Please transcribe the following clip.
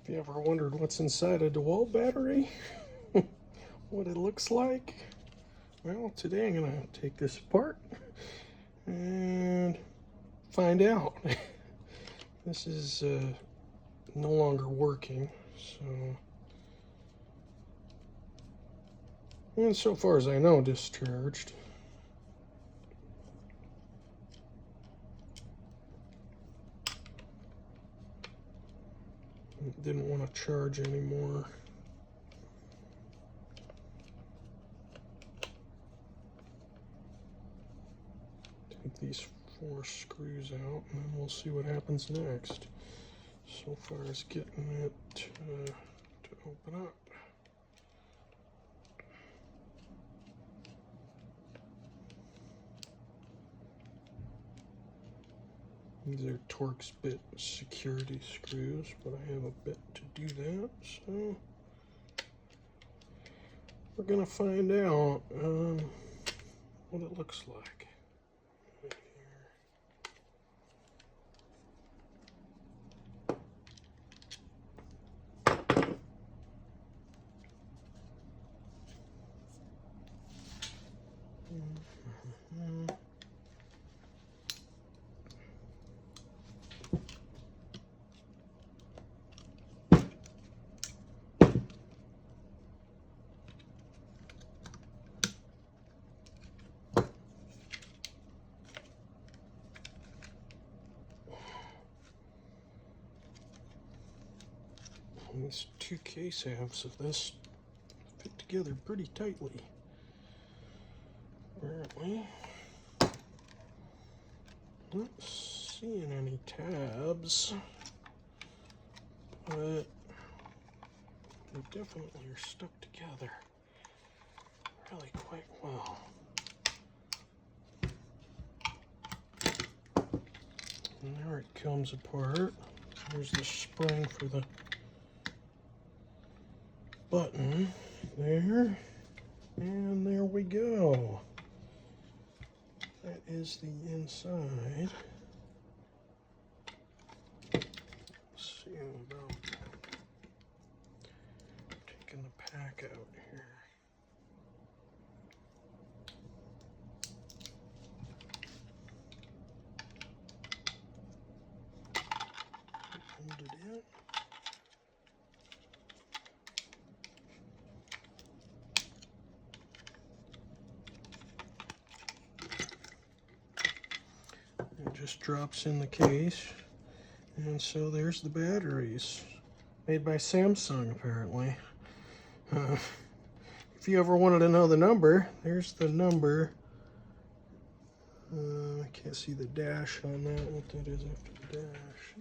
If you ever wondered what's inside a DeWalt battery, what it looks like, well, today I'm going to take this apart and find out. This is no longer working, so, and so far as I know, discharged. It didn't want to charge anymore. Take these 4 screws out and then we'll see what happens next. So far as getting it to open up. These are Torx bit security screws, but I have a bit to do that, so we're gonna find out what it looks like. Right here. These 2 case halves of this fit together pretty tightly. Apparently, not seeing any tabs, but they definitely are stuck together really quite well. And there it comes apart. There's the spring for the button there, and there we go. That is the inside. Let's see about taking the pack out here. Hold it in. It just drops in the case, and so there's the batteries, made by Samsung apparently. If you ever wanted to know the number, there's the number. I can't see the dash on that, what that is after the dash.